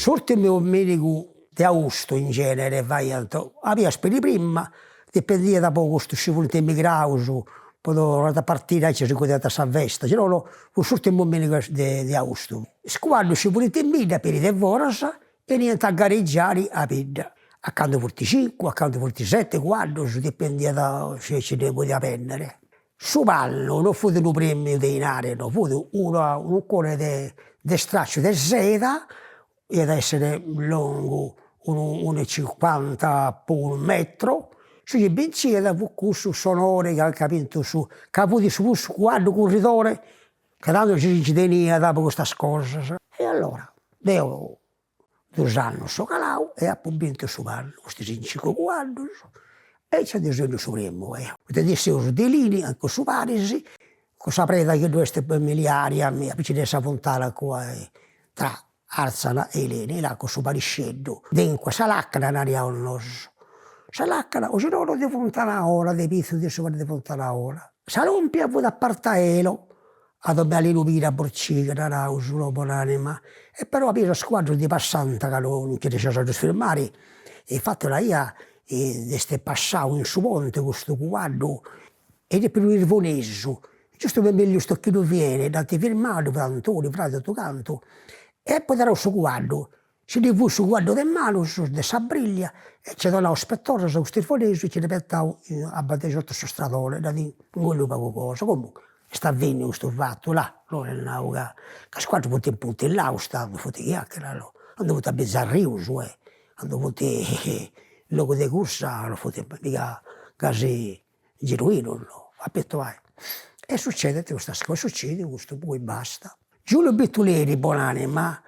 L'ultimo domenica di agosto in genere vai a per di prima, dipendia da poco se volete emigrare, poi da partire ci si poteva a festa, se no l'ultimo domenica di agosto. Quando si volete in Mida per i devoras e niente a gareggiare a Pidda. Accanto 45, accanto 47, quando dipendia da se ci poteva prendere. Su pallo non fu un premio di denaro, no, fu un cuore di straccio di seta, e ad essere lungo 1,50 per 1 metro, si vinceva da questo sonore che ha capito su, caputi su questo quadro corridore, che tanto ci tenia dopo queste cose. E allora, io 2 anni sono calato e ho vinto su pallo, questi 5 quadri, e c'è bisogno su primo. Potete essere dei linee, anche su Parisi, con la preda che due miliari a me, vicino a Fontana qua, tra Arzana e Eleni, là con su Parisceddo, dentro sa lacca n'aria un nos. Sa lacca, o se no di Fontana ora, dei pizzi di sopra di Fontana ora. Sa rompia poi da partaelo, a dobbiare l'upira a Borcica, da Rausu, lo buonanima. E però avevo squadro di passante che non ci riusciva a fermare, e infatti la ia, e ste passato in su ponte questo quadro, ed è per il Vonesso, giusto per me sto che non viene, da te firmato, Antoni, frate, tu canto, e poi da questo quadro, si fu su quadro di mano, su di Sabriglia, e ci dava spettore su questo Vonesso, e ci ripettavo a battere sotto questo stradone, da dire, non voglio poco cosa, comunque, sta avvenendo questo fatto là, non è una che squadro poteva in punto là, stanno, fotte chiacchiera, hanno dovuto a Bizzarrio, hanno dovuto logo di corsa, lo poteva mica quasi genuino, no, appetto vai. E succede questa cosa, succede questo, poi basta. Giulio Bettuleri, buonanima,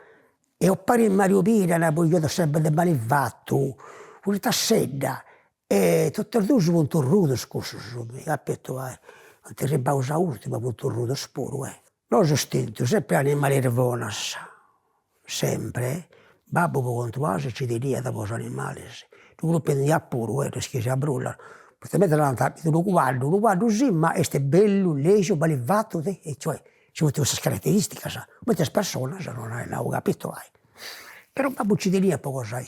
e ho pari Mario Pira, ne ho sempre di malefatto, una tassedda, e tutte e due sono un torruto scorso, appetto vai. Non ti ribausa ultima, un torruto spuro, Non sostento, sempre animali nervonas, sempre, babbo può controllare ci diria da cosa animali. Tu lo prendi a puro, rischi si abrulla. Potete mettere un quadro sì, ma è bello, leso, malefatto, e cioè, ci vuole queste caratteristiche, sa. Molte persone non hanno capito, Però babbo ci diria poco sai.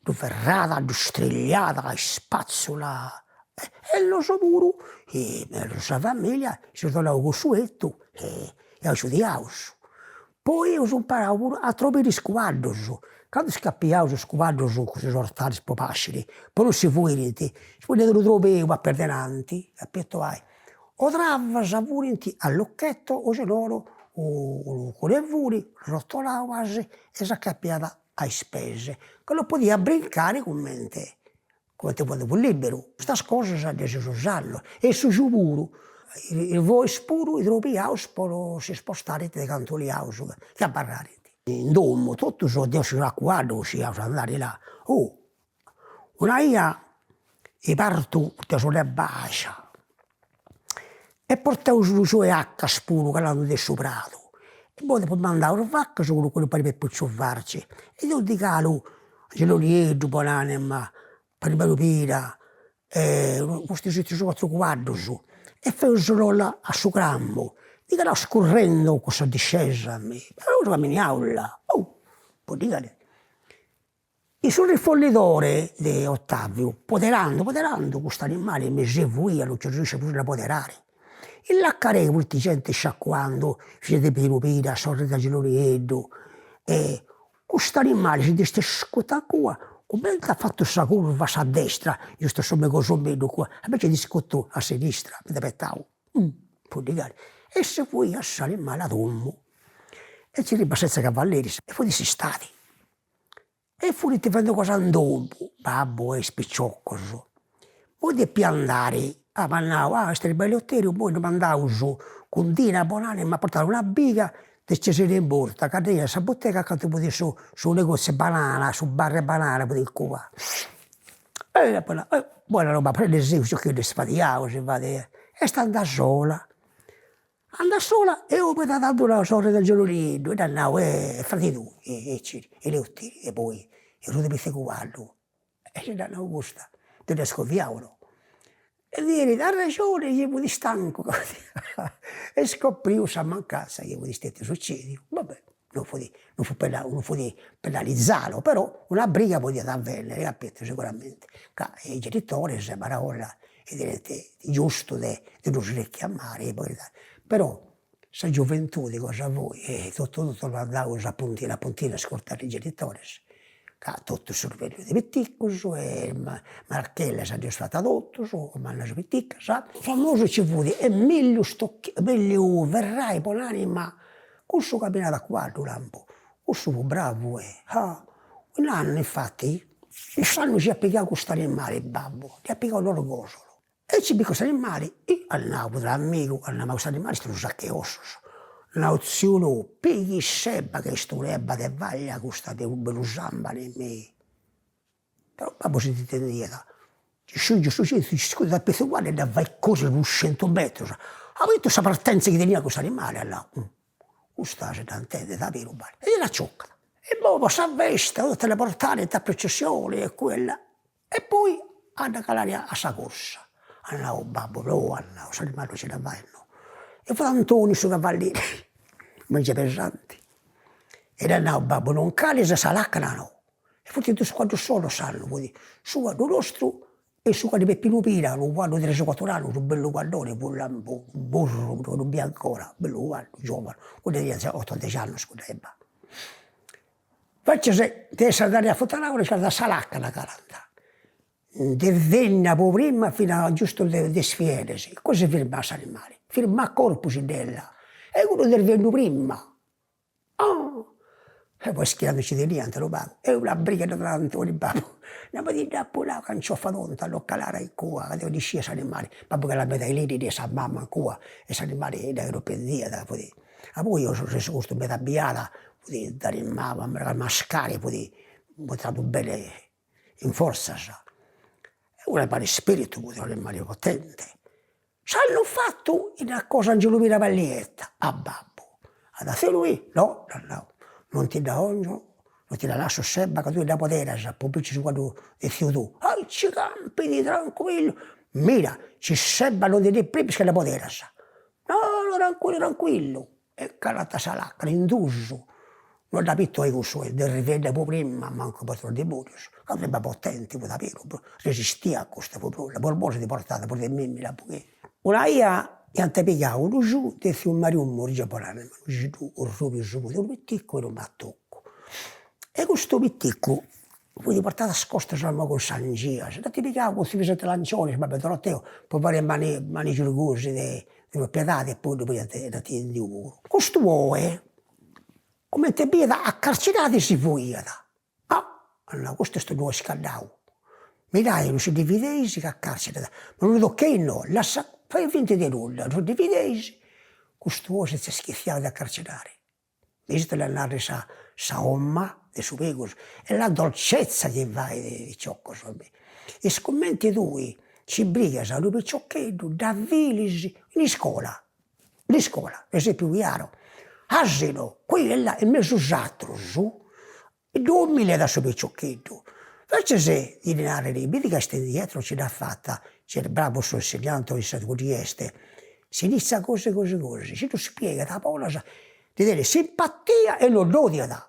Du ferrata, du strigliata, spazzola, e lo so pure, e la sua famiglia si tornava con suetto, e aiutavano. Poi io sono imparato pure a trovare squadri, quando scappiavo su squadri su questi ortaggi popacili, poi non si fuori, si potevano trovare a perdenanti, capito? O travasa pure all'occhetto, o se no, con le vuri, rotolava e si accappiava a spese, che lo poteva brincare come te quando libero. Queste cose si devono usarle, e su giù il voi spuro, i troppi house, poi si spostare da canto li house, che a parlare. In domo, tutto so, Dio si racquadro, si andare là. Una ia, e parto, che sono bacia, e portavo su suoi acca spuro, che l'hanno desoprato. E poi mandavo una vacca, sono quello per pucciovarci. E io dico, gelonietto, bananema, per il Pira, questi 4 quadri su. E fecero là a su grammo, dico scorrendo questa discesa a me, però camminavo là, poi dicale. E sul rifollitore di Ottavio, poderando questo animale mi si vuia, non ci riesce più a poderare. E là carei molti gente sciacquando, fece di Pira, sorre da Gelonietto, e questo animale si disse scuota qua, come ha fatto questa curva a destra, io sto sempre così qua, invece di scottò a sinistra, mi aspettavo, può dire, e se poi a salire male ad uomo, e ci riba senza cavalleri, e poi si stati. E fu ti prendo cosa dopo, babbo e spicciocco, poi di piandare, questi bellotteri, poi ne mandavo su, con Dina Bonanima, a portare una biga, di Cesare in borta, che era questa bottega che tu potevi su un negozio di banana, su barre banana, potevi qua. E buona roba, prende il che ne sfatiavo, e sta andando sola. Anda sola, e io mi ho dato una sorta del Gelonino, e andavo, frati tu, e le otteri, e poi, e lo devi fare quello. E ci danno gusto, te ne scoviavano. E dire, ha ragione, io di stanco. E scoprivo questa mancanza, io di stette succedi. Vabbè, non fu di penalizzarlo, però una briga poteva avvenire, capito, sicuramente. I genitori, se parola, è giusto di non richiamare, però sa gioventù di cosa vuoi, e tutto lo andavo a puntina a ascoltare i genitori. Tutto sul veglio di Vitticus, e Marchella si è stata tutto, come hanno Vitticus, famoso ci fu e meglio verrai con l'anima, questo camminava qua, Durambo, questo fu bravo, un anno infatti, quest'anno ci ha piegato questo animale, il babbo, ti ha piegato l'orgoglio, e ci picco questo animale, e andavo dall'amico, andavo questo animale, sto saccheoso. Nauzione, pigli sebba che sturebba de vaglia questa de un bello samba nei miei. Però babbo si intendeva. Ci scioglie, ci scusa da pezzo uguale e da vai cose per 100 metri. Ha visto questa partenza che tenia questo animale là. Questa c'è da intendere, da vero male. E la ciocca. E poi si avvesta, tutte le portate, la processione e quella. E poi andava a calare a sa corsa. Andavo babbo, andavo, l'animale ce ne vai, no. E fu Antonio su cavallini, mangia pesanti. E andavo babbo, non cali se salacca no. E fu tutto quanto solo sanno, quindi su quando nostro e su quando Peppino Pira, un quando 3-4 anni, un bello guardone, un burro, non vi ancora, bello guardo, giovane, quello di 8-10 anni, scusate. Faccio se deve andare a Fontanauro, c'è la salacca la 40. Venna prima fino a giusto di sfieresi, così firma animali, firma corpus della, e uno del venno prima. E poi schiandoci di niente, lo pago, e una brigata tra Antonio e babbo, la mattina pure che non c'ho fatto, lo calare in cua, che devo di scia animali, babbo che la metà lì di sa mamma in cua, e sa animali da europedia, da poter. A poi io sono reso questo metà biata, poter dare in mano, a mascare, poter stato bene in forza, sa. Una pare spirito, un animale potente. S'hanno fatto una cosa in Giulumina Vaglietta, a babbo. Adesso lui, no, non ti da ogno, non ti da lascio sebba, che tu da potere, poi ci quando dici tu, ci campi di tranquillo. Mira, ci sebba non ti di prima che la potere, no, tranquillo. E calata salacca, l'induso. Non da pittore questo, del rivende poi prima, manco per di bonus. Avrebbe potenti, da vero, resistia a questa proprio, Borbone di portata, per me la poche. Una ia, e antepicavo, uno giù, desse un mariummo, rigiaponale, giù, un rubio giù, un pitticco e un mattocco. E questo pitticco, fu di portata scosta con sangia, se ti picavo, questi pisati lancioni, ma per trotteo, poi fare mani giurgosi, di proprietà, e poi da ti di oro. Questo vuoi, come te bieda a carcerati si fuiada. Allora, questo è sto nuovo scandalo. Mi dai, non si dividesi che a carcere, ma non tocchi no, fai finta di nulla, non dividesi. Questo uomo si è schiffiato da carcerare. Visto la narra sa omma, dei suoi pegos, e la dolcezza che vai di ciocco, e scommetti tu, ci briga, sa, lui per ciocchetto, da vilisi, in scuola, esempio chiaro. Asino, qui e là, e mezzo satro, su, e 2000 da sopra il ciocchetto. Invece se di denare lì, vedi che stai dietro, ce l'ha fatta, c'è il bravo suo insegnante di Stato di Este, si inizia così, si tu spiega, da Paola, di dare simpatia e non odia da.